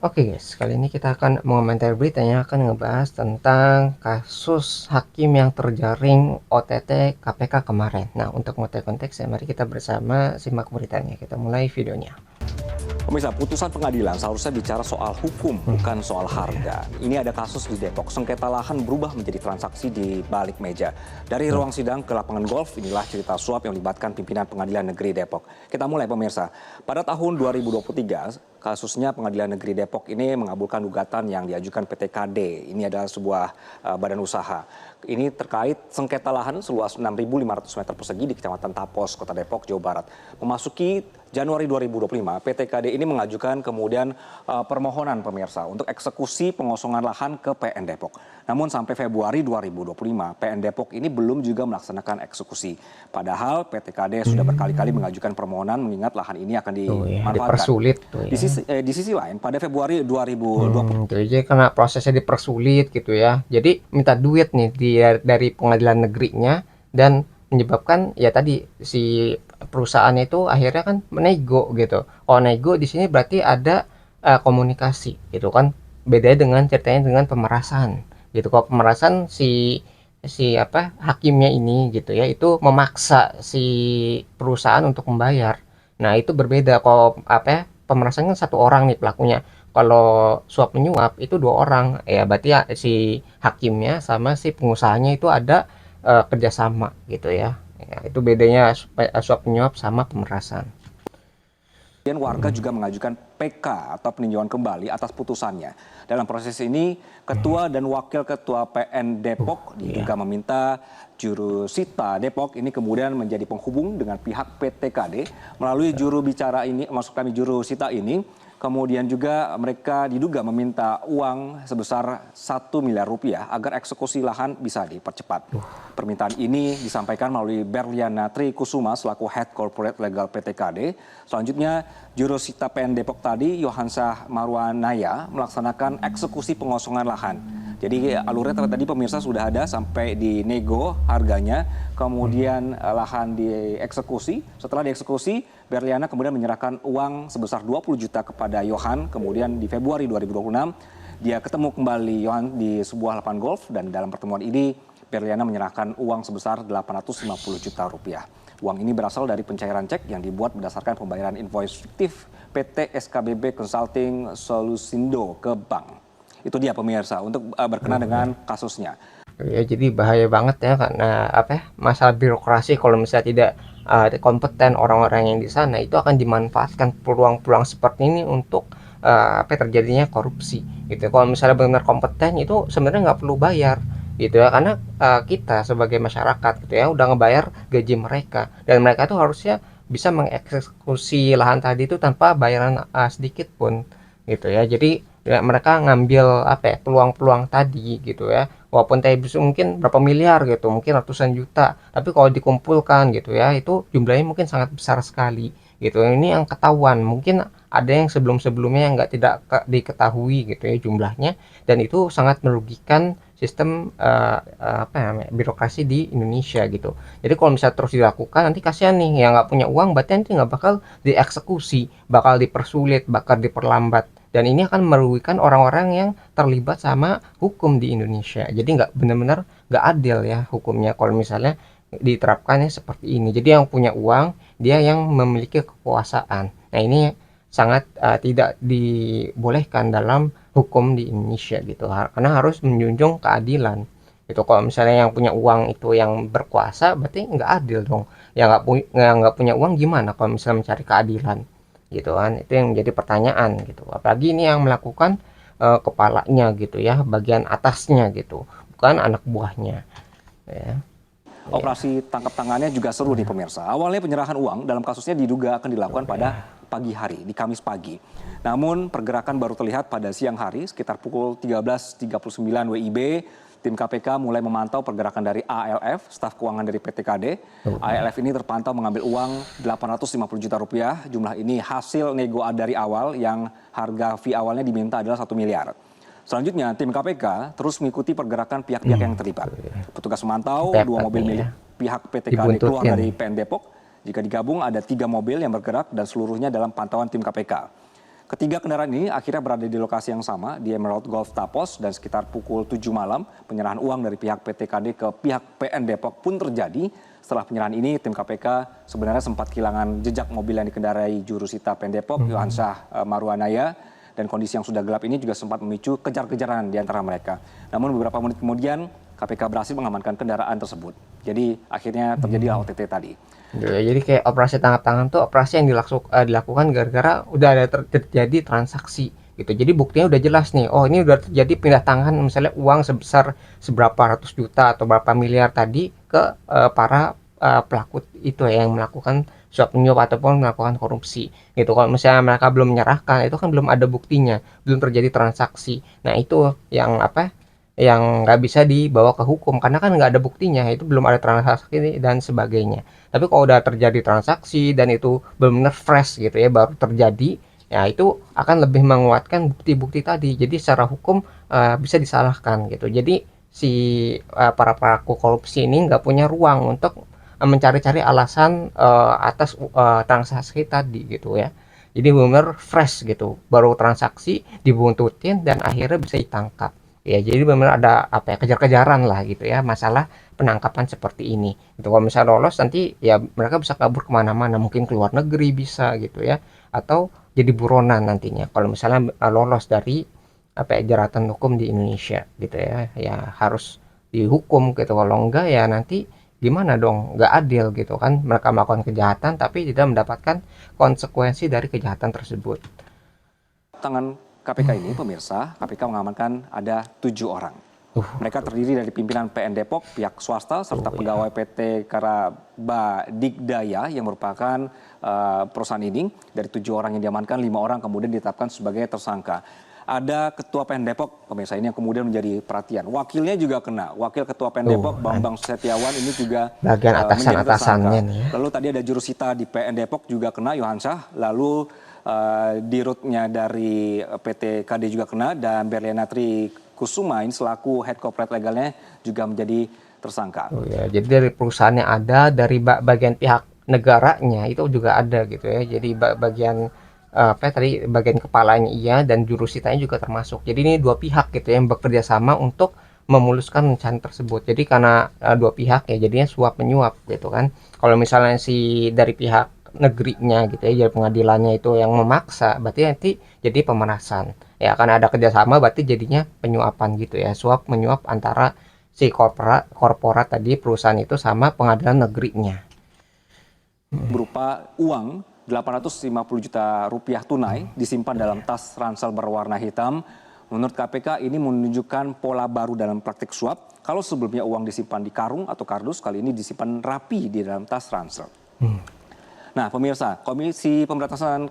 Oke guys, kali ini kita akan mengomentari beritanya, akan ngebahas tentang kasus hakim yang terjaring OTT KPK kemarin. Nah, untuk mengetahui konteksnya, mari kita bersama simak beritanya. Kita mulai videonya. Pemirsa, putusan pengadilan seharusnya bicara soal hukum, bukan soal harga. Ini ada kasus di Depok, sengketa lahan berubah menjadi transaksi di balik meja. Dari ruang sidang ke lapangan golf, inilah cerita suap yang melibatkan pimpinan pengadilan negeri Depok. Kita mulai pemirsa. Pada tahun 2023, kasusnya pengadilan negeri Depok ini mengabulkan gugatan yang diajukan PT KD. Ini adalah sebuah badan usaha. Ini terkait sengketa lahan seluas 6.500 meter persegi di Kecamatan Tapos, Kota Depok, Jawa Barat. Memasuki Januari 2025, PT KD ini mengajukan kemudian permohonan pemirsa untuk eksekusi pengosongan lahan ke PN Depok. Namun sampai Februari 2025, PN Depok ini belum juga melaksanakan eksekusi. Padahal PT KD sudah berkali-kali mengajukan permohonan mengingat lahan ini akan Tuh ya, dimanfaatkan. dipersulit tuh Di ya. sisi lain, pada Februari 2020, Tuh, jadi karena prosesnya dipersulit gitu ya. Jadi minta duit nih dari pengadilan negerinya dan menyebabkan ya tadi si perusahaannya itu akhirnya kan menego gitu. Kalau nego di sini berarti ada komunikasi gitu kan. Beda dengan ceritanya dengan pemerasan gitu. Kalau pemerasan si si apa hakimnya ini gitu ya itu memaksa si perusahaan untuk membayar. Nah, itu berbeda kalau apa ya, pemerasan kan satu orang nih pelakunya. Kalau suap menyuap itu dua orang, ya berarti ya si hakimnya sama si pengusahanya itu ada kerjasama gitu ya. Ya, itu bedanya suap menyuap sama pemerasan. kemudian warga juga mengajukan PK atau peninjauan kembali atas putusannya. Dalam proses ini, Ketua dan Wakil Ketua PN Depok diduga meminta jurusita Depok ini kemudian menjadi penghubung dengan pihak PT KD melalui juru bicara ini, maksud kami jurusita ini. Kemudian juga mereka diduga meminta uang sebesar 1 miliar rupiah agar eksekusi lahan bisa dipercepat. Permintaan ini disampaikan melalui Berliana Tri Kusuma selaku Head Corporate Legal PT KD. Selanjutnya, jurusita PN Depok tadi, Yohansah Marwanaya, melaksanakan eksekusi pengosongan lahan. Jadi alurnya tadi pemirsa sudah ada sampai di nego harganya, kemudian lahan dieksekusi. Setelah dieksekusi, Berliana kemudian menyerahkan uang sebesar 20 juta kepada Yohan. Kemudian di Februari 2026, dia ketemu kembali Yohan di sebuah lapangan golf dan dalam pertemuan ini Berliana menyerahkan uang sebesar 850 juta rupiah. Uang ini berasal dari pencairan cek yang dibuat berdasarkan pembayaran invoice fiktif PT SKBB Consulting Solusindo ke bank. Itu dia pemirsa untuk berkenaan dengan kasusnya. Ya, jadi bahaya banget ya karena apa ya, masalah birokrasi kalau misalnya tidak kompeten orang-orang yang di sana itu akan dimanfaatkan peluang-peluang seperti ini untuk apa ya, terjadinya korupsi gitu. Kalau misalnya benar kompeten itu sebenarnya nggak perlu bayar gitu ya karena kita sebagai masyarakat gitu ya udah ngebayar gaji mereka dan mereka tuh harusnya bisa mengeksekusi lahan tadi itu tanpa bayaran sedikit pun gitu ya. Jadi ya, mereka ngambil apa ya peluang-peluang tadi gitu ya walaupun tadi bisa mungkin berapa miliar gitu mungkin ratusan juta tapi kalau dikumpulkan gitu ya itu jumlahnya mungkin sangat besar sekali gitu ini yang ketahuan mungkin ada yang sebelum-sebelumnya yang nggak tidak diketahui gitu ya jumlahnya dan itu sangat merugikan sistem apa ya, birokrasi di Indonesia gitu. Jadi kalau misalnya terus dilakukan nanti kasihan nih yang nggak punya uang berarti nanti nggak bakal dieksekusi, bakal dipersulit, bakal diperlambat dan ini akan merugikan orang-orang yang terlibat sama hukum di Indonesia. Jadi nggak benar-benar nggak adil ya hukumnya kalau misalnya diterapkannya seperti ini. Jadi yang punya uang dia yang memiliki kekuasaan. Nah ini sangat tidak dibolehkan dalam hukum di Indonesia gitu. Karena harus menjunjung keadilan. Itu kalau misalnya yang punya uang itu yang berkuasa berarti nggak adil dong. Yang nggak punya uang gimana kalau misalnya mencari keadilan? Gitu kan itu yang menjadi pertanyaan gitu apalagi ini yang melakukan kepalanya gitu ya bagian atasnya gitu bukan anak buahnya ya, ya. Operasi tangkap tangannya juga seru nih pemirsa. Awalnya penyerahan uang dalam kasusnya diduga akan dilakukan pada pagi hari, di Kamis pagi. Namun pergerakan baru terlihat pada siang hari sekitar pukul 13.39 WIB. Tim KPK mulai memantau pergerakan dari ALF, staf keuangan dari PT KD. ALF ini terpantau mengambil uang 850 juta rupiah. Jumlah ini hasil nego dari awal yang harga fee awalnya diminta adalah 1 miliar. Selanjutnya, tim KPK terus mengikuti pergerakan pihak-pihak yang terlibat. Petugas memantau 2 mobil milik ya pihak PT KD keluar dibuntutin dari PN Depok. Jika digabung ada 3 mobil yang bergerak dan seluruhnya dalam pantauan tim KPK. Ketiga kendaraan ini akhirnya berada di lokasi yang sama di Emerald Golf Tapos dan sekitar pukul 7 malam penyerahan uang dari pihak PTKD ke pihak PN Depok pun terjadi. Setelah penyerahan ini tim KPK sebenarnya sempat kehilangan jejak mobil yang dikendarai jurusita PN Depok Yohansyah Marwanaya, dan kondisi yang sudah gelap ini juga sempat memicu kejar-kejaran di antara mereka. Namun beberapa menit kemudian KPK berhasil mengamankan kendaraan tersebut. Jadi akhirnya terjadi OTT tadi. Ya, jadi kayak operasi tangkap tangan tuh operasi yang dilakukan gara-gara udah ada terjadi transaksi gitu. Jadi buktinya udah jelas nih. Oh, ini udah terjadi pindah tangan misalnya uang sebesar seberapa ratus juta atau berapa miliar tadi ke para pelaku itu ya, yang melakukan suap menyuap ataupun melakukan korupsi gitu. Kalau misalnya mereka belum menyerahkan, itu kan belum ada buktinya, belum terjadi transaksi. Nah, itu yang apa? Yang nggak bisa dibawa ke hukum karena kan nggak ada buktinya, itu belum ada transaksi dan sebagainya. Tapi kalau udah terjadi transaksi dan itu benar-benar fresh gitu ya, baru terjadi, ya itu akan lebih menguatkan bukti-bukti tadi. Jadi secara hukum bisa disalahkan gitu. Jadi si para pelaku korupsi ini nggak punya ruang untuk mencari-cari alasan atas transaksi tadi gitu ya. Jadi benar-benar fresh gitu, baru transaksi dibuntutin dan akhirnya bisa ditangkap. Ya, jadi benar ada apa ya, kejar-kejaran lah gitu ya, masalah penangkapan seperti ini. Itu kalau misalnya lolos nanti ya mereka bisa kabur kemana-mana, mungkin ke luar negeri bisa gitu ya, atau jadi buronan nantinya. Kalau misalnya lolos dari apa ya, jeratan hukum di Indonesia gitu ya, ya harus dihukum gitu. Kalau enggak ya nanti gimana dong, nggak adil gitu kan, mereka melakukan kejahatan tapi tidak mendapatkan konsekuensi dari kejahatan tersebut. Tangan KPK ini, pemirsa, KPK mengamankan ada 7 orang. Mereka terdiri dari pimpinan PN Depok, pihak swasta, serta pegawai PT Karabadikdaya yang merupakan perusahaan ini. Dari 7 orang yang diamankan, 5 orang kemudian ditetapkan sebagai tersangka. Ada Ketua PN Depok, pemirsa, ini yang kemudian menjadi perhatian. Wakilnya juga kena, Wakil Ketua PN Depok, Bambang Setiawan, ini juga Bagian menjadi tersangka. atasan-atasannya nih ya. Lalu tadi ada jurusita di PN Depok juga kena, Yohansyah. Lalu dirutnya dari PT KD juga kena, dan Berliana Tri Kusuma ini selaku head corporate legalnya juga menjadi tersangka. Oh ya, jadi dari perusahaannya ada, dari bagian pihak negaranya itu juga ada gitu ya. Jadi bagian apa ya, tadi bagian kepalanya iya, dan jurusitanya juga termasuk. Jadi ini dua pihak gitu ya, yang bekerja sama untuk memuluskan rencana tersebut. Jadi karena dua pihak ya, jadinya suap menyuap gitu kan. Kalau misalnya si dari pihak negerinya gitu ya, jadi pengadilannya itu yang memaksa, berarti nanti jadi pemerasan. Ya karena ada kerjasama, berarti jadinya penyuapan gitu ya, suap menyuap antara si korporat tadi, perusahaan itu sama pengadilan negerinya. Berupa uang 850 juta rupiah tunai disimpan dalam tas ransel berwarna hitam. Menurut KPK ini menunjukkan pola baru dalam praktik suap. Kalau sebelumnya uang disimpan di karung atau kardus, kali ini disimpan rapi di dalam tas ransel. Nah, pemirsa, Komisi Pemberantasan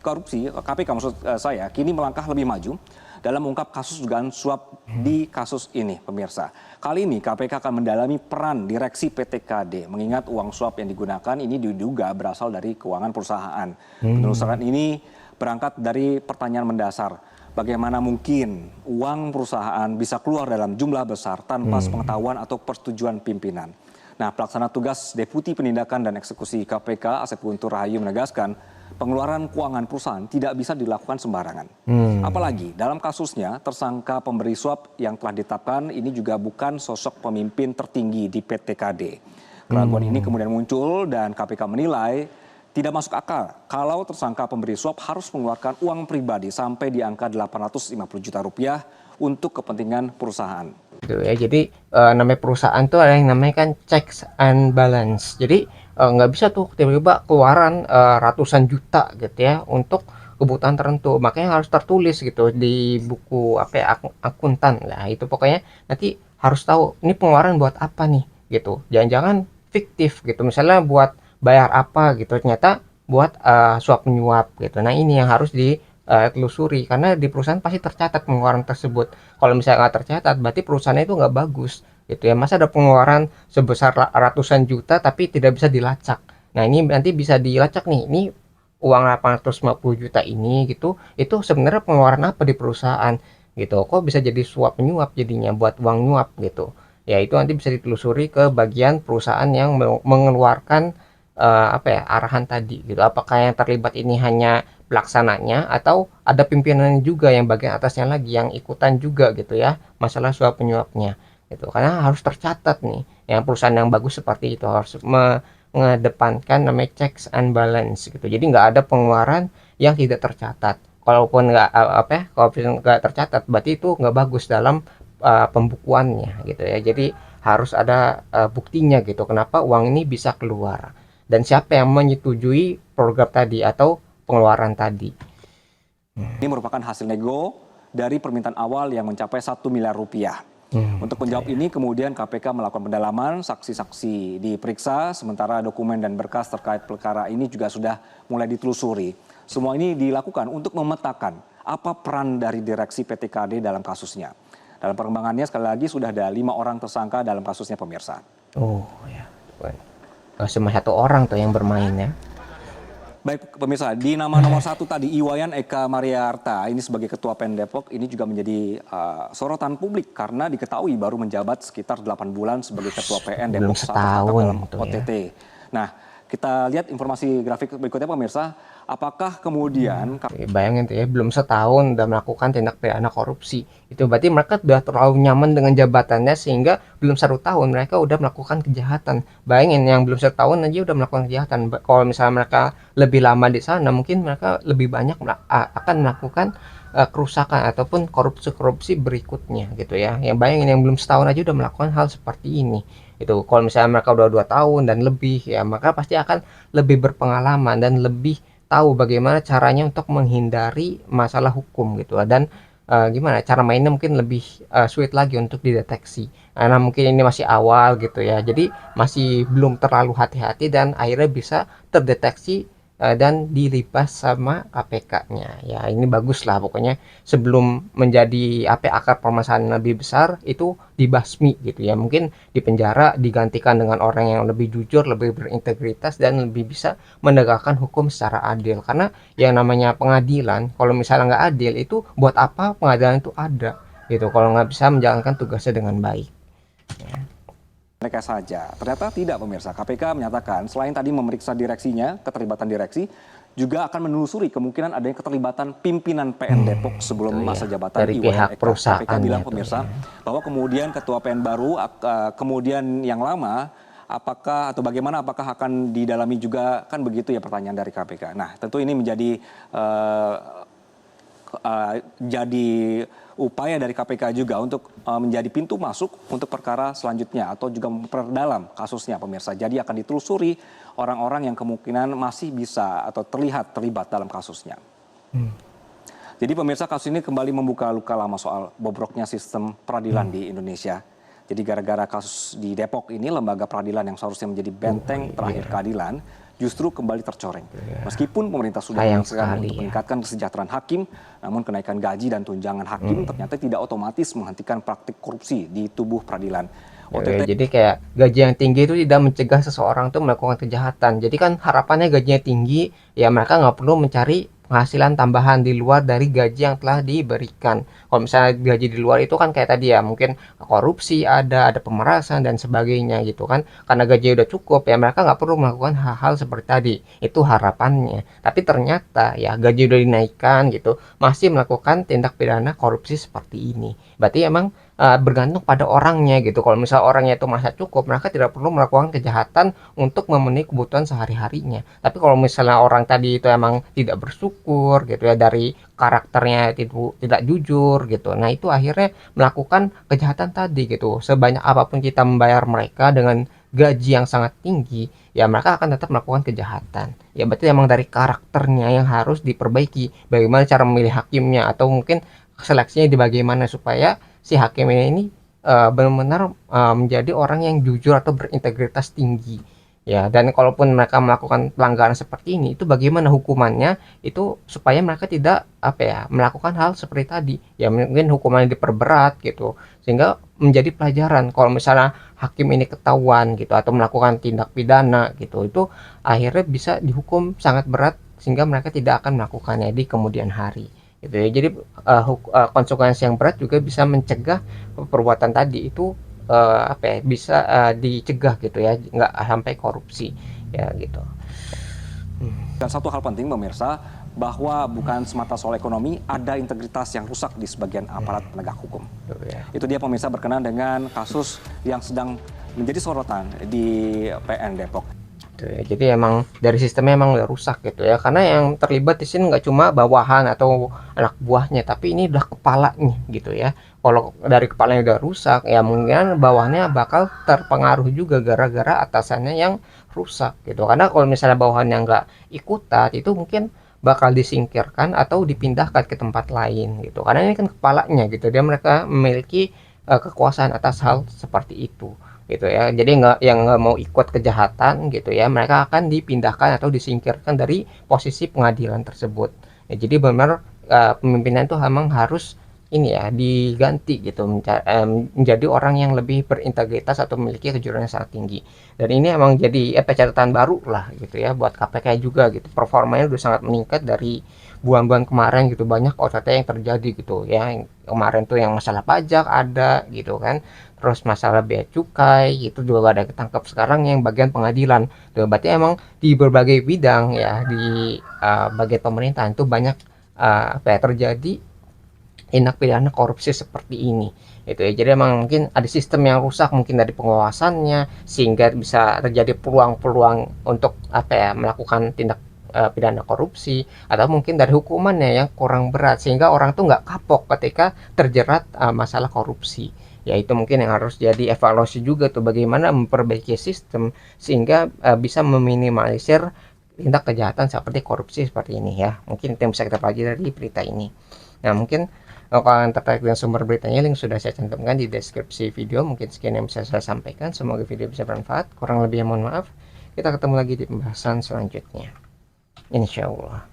Korupsi (KPK) maksud saya, kini melangkah lebih maju dalam mengungkap kasus dugaan suap di kasus ini, pemirsa. Kali ini KPK akan mendalami peran direksi PT KD, mengingat uang suap yang digunakan ini diduga berasal dari keuangan perusahaan. Penelusuran ini berangkat dari pertanyaan mendasar. Bagaimana mungkin uang perusahaan bisa keluar dalam jumlah besar tanpa sepengetahuan atau persetujuan pimpinan? Nah, pelaksana tugas Deputi Penindakan dan Eksekusi KPK Asep Guntur Rahayu menegaskan pengeluaran keuangan perusahaan tidak bisa dilakukan sembarangan. Apalagi dalam kasusnya tersangka pemberi suap yang telah ditetapkan ini juga bukan sosok pemimpin tertinggi di PT KD. Keraguan ini kemudian muncul dan KPK menilai tidak masuk akal kalau tersangka pemberi suap harus mengeluarkan uang pribadi sampai di angka 850 juta rupiah untuk kepentingan perusahaan. Gitu ya. Jadi namanya perusahaan tuh ada yang namanya kan checks and balance. Jadi nggak bisa tuh tiba-tiba keluaran ratusan juta gitu ya untuk kebutuhan tertentu. Makanya harus tertulis gitu di buku apa ya, akuntan lah. Itu pokoknya nanti harus tahu ini pengeluaran buat apa nih gitu. Jangan-jangan fiktif gitu. Misalnya buat bayar apa gitu, ternyata buat suap menyuap gitu. Nah, ini yang harus telusuri, karena di perusahaan pasti tercatat pengeluaran tersebut. Kalau misalnya nggak tercatat, berarti perusahaannya itu nggak bagus gitu ya. Masa ada pengeluaran sebesar ratusan juta tapi tidak bisa dilacak. Nah, ini nanti bisa dilacak nih, ini uang 850 juta ini gitu, itu sebenarnya pengeluaran apa di perusahaan gitu. Kok bisa jadi suap menyuap jadinya buat uang nyuap gitu. Ya itu nanti bisa ditelusuri ke bagian perusahaan yang mengeluarkan apa ya, arahan tadi gitu. Apakah yang terlibat ini hanya pelaksananya atau ada pimpinannya juga yang bagian atasnya lagi yang ikutan juga gitu ya masalah suap penyuapnya gitu, karena harus tercatat nih yang perusahaan yang bagus seperti itu harus mengedepankan namanya checks and balance gitu, jadi nggak ada pengeluaran yang tidak tercatat. Kalaupun nggak kalau nggak tercatat berarti itu nggak bagus dalam pembukuannya gitu ya. Jadi harus ada buktinya gitu kenapa uang ini bisa keluar dan siapa yang menyetujui program tadi atau pengeluaran tadi. Ini merupakan hasil nego dari permintaan awal yang mencapai 1 miliar rupiah. Untuk menjawab ini kemudian KPK melakukan pendalaman, saksi-saksi diperiksa, sementara dokumen dan berkas terkait perkara ini juga sudah mulai ditelusuri. Semua ini dilakukan untuk memetakan apa peran dari direksi PT KD dalam kasusnya. Dalam perkembangannya sekali lagi sudah ada 5 orang tersangka dalam kasusnya pemirsa. Oh ya, nggak cuma satu orang tuh yang bermain ya. Baik pemirsa, di nama nomor 1 tadi Iwayan Eka Mariarta ini sebagai Ketua PN Depok ini juga menjadi sorotan publik karena diketahui baru menjabat sekitar 8 bulan sebagai Ketua PN Belum Depok saat tertangkap setahun dalam tuh ya. OTT. Nah, kita lihat informasi grafik berikutnya pemirsa, apakah kemudian Bayangin tuh ya, belum setahun udah melakukan tindak pidana korupsi. Itu berarti mereka udah terlalu nyaman dengan jabatannya sehingga belum 1 tahun mereka udah melakukan kejahatan. Bayangin yang belum 1 tahun aja udah melakukan kejahatan. Kalau misalnya mereka lebih lama di sana, mungkin mereka lebih banyak akan melakukan kerusakan ataupun korupsi-korupsi berikutnya gitu ya. Yang bayangin yang belum setahun aja udah melakukan hal seperti ini. Itu kalau misalnya mereka udah 2 tahun dan lebih ya, maka pasti akan lebih berpengalaman dan lebih tahu bagaimana caranya untuk menghindari masalah hukum gitu dan gimana cara mainnya mungkin lebih sulit lagi untuk dideteksi karena mungkin ini masih awal gitu ya, jadi masih belum terlalu hati-hati dan akhirnya bisa terdeteksi dan dilibas sama KPK-nya. Ya ini bagus lah pokoknya sebelum menjadi akar permasalahan yang lebih besar itu dibasmi gitu ya. Mungkin dipenjara digantikan dengan orang yang lebih jujur, lebih berintegritas dan lebih bisa menegakkan hukum secara adil. Karena yang namanya pengadilan kalau misalnya nggak adil itu buat apa pengadilan itu ada gitu kalau nggak bisa menjalankan tugasnya dengan baik. mereka saja? Ternyata tidak pemirsa. KPK menyatakan selain tadi memeriksa direksinya, keterlibatan direksi, juga akan menelusuri kemungkinan adanya keterlibatan pimpinan PN Depok sebelum Itu masa ya, jabatan dari Iwayan pihak Eka. KPK perusahaannya bilang tuh pemirsa ya. bahwa kemudian ketua PN baru, kemudian yang lama, apakah atau bagaimana apakah akan didalami juga, kan begitu ya pertanyaan dari KPK. Nah tentu ini menjadi jadi upaya dari KPK juga untuk menjadi pintu masuk untuk perkara selanjutnya atau juga memperdalam kasusnya pemirsa. Jadi akan ditelusuri orang-orang yang kemungkinan masih bisa atau terlihat terlibat dalam kasusnya. Jadi pemirsa, kasus ini kembali membuka luka lama soal bobroknya sistem peradilan di Indonesia. Jadi gara-gara kasus di Depok ini, lembaga peradilan yang seharusnya menjadi benteng terakhir keadilan justru kembali tercoreng. Meskipun pemerintah sudah Sayang mengingatkan sekali untuk ya. meningkatkan kesejahteraan hakim, namun kenaikan gaji dan tunjangan hakim ternyata tidak otomatis menghentikan praktik korupsi di tubuh peradilan. Ya, OTT jadi kayak gaji yang tinggi itu tidak mencegah seseorang tuh melakukan kejahatan. Jadi kan harapannya gajinya tinggi, ya mereka nggak perlu mencari penghasilan tambahan di luar dari gaji yang telah diberikan. Kalau misalnya gaji di luar itu kan kayak tadi ya, mungkin korupsi ada pemerasan dan sebagainya gitu kan. Karena gaji udah cukup ya mereka nggak perlu melakukan hal-hal seperti tadi. Itu harapannya. Tapi ternyata ya gaji udah dinaikkan gitu, masih melakukan tindak pidana korupsi seperti ini. Berarti emang bergantung pada orangnya gitu. Kalau misal orangnya itu merasa cukup, mereka tidak perlu melakukan kejahatan untuk memenuhi kebutuhan sehari-harinya. Tapi kalau misalnya orang tadi itu emang tidak bersyukur gitu ya, dari karakternya itu tidak jujur gitu. Nah, itu akhirnya melakukan kejahatan tadi gitu. Sebanyak apapun kita membayar mereka dengan gaji yang sangat tinggi, ya mereka akan tetap melakukan kejahatan. Ya berarti emang dari karakternya yang harus diperbaiki. Bagaimana cara memilih hakimnya atau mungkin seleksinya di bagaimana supaya si hakim ini benar-benar menjadi orang yang jujur atau berintegritas tinggi ya, dan kalaupun mereka melakukan pelanggaran seperti ini itu bagaimana hukumannya itu supaya mereka tidak melakukan hal seperti tadi ya, mungkin hukumannya diperberat gitu sehingga menjadi pelajaran kalau misalnya hakim ini ketahuan gitu atau melakukan tindak pidana gitu, itu akhirnya bisa dihukum sangat berat sehingga mereka tidak akan melakukannya di kemudian hari gitu ya. Jadi konsekuensi yang berat juga bisa mencegah perbuatan tadi itu bisa dicegah gitu ya, nggak sampai korupsi ya gitu. Dan satu hal penting pemirsa, bahwa bukan semata soal ekonomi, ada integritas yang rusak di sebagian aparat penegak hukum. Itu dia pemirsa berkenaan dengan kasus yang sedang menjadi sorotan di PN Depok. Jadi emang dari sistemnya emang udah rusak gitu ya, karena yang terlibat di sini nggak cuma bawahan atau anak buahnya, tapi ini udah kepalanya gitu ya. Kalau dari kepalanya udah rusak, ya mungkin bawahnya bakal terpengaruh juga gara-gara atasannya yang rusak gitu. Karena kalau misalnya bawahannya nggak ikutan, itu mungkin bakal disingkirkan atau dipindahkan ke tempat lain gitu. Karena ini kan kepalanya gitu, dia mereka memiliki kekuasaan atas hal seperti itu gitu ya. Jadi yang nggak mau ikut kejahatan gitu ya, mereka akan dipindahkan atau disingkirkan dari posisi pengadilan tersebut ya. Jadi benar pemimpinan itu memang harus ini ya diganti gitu, menjadi orang yang lebih berintegritas atau memiliki kejujuran yang sangat tinggi. Dan ini emang jadi catatan baru lah gitu ya buat KPK juga gitu, performanya udah sangat meningkat dari bulan-bulan kemarin gitu. Banyak OTT yang terjadi gitu ya, yang kemarin tuh yang masalah pajak ada gitu kan, terus masalah bea cukai itu juga ada ketangkep. Sekarang yang bagian pengadilan tuh, berarti emang di berbagai bidang ya di bagian pemerintahan itu banyak apa ya, terjadi tindak pidana korupsi seperti ini itu ya. Jadi emang mungkin ada sistem yang rusak mungkin dari pengawasannya, sehingga bisa terjadi peluang-peluang untuk apa ya, melakukan tindak pidana korupsi, atau mungkin dari hukumannya yang kurang berat sehingga orang tuh nggak kapok ketika terjerat masalah korupsi. Ya itu mungkin yang harus jadi evaluasi juga tuh, bagaimana memperbaiki sistem sehingga bisa meminimalisir tindak kejahatan seperti korupsi seperti ini ya. Mungkin itu yang bisa kita pelajari dari berita ini. Nah mungkin kalau kalian tertarik dengan sumber beritanya, link sudah saya cantumkan di deskripsi video. Mungkin sekian yang bisa saya sampaikan. Semoga video bisa bermanfaat. Kurang lebihnya mohon maaf. Kita ketemu lagi di pembahasan selanjutnya, insya Allah.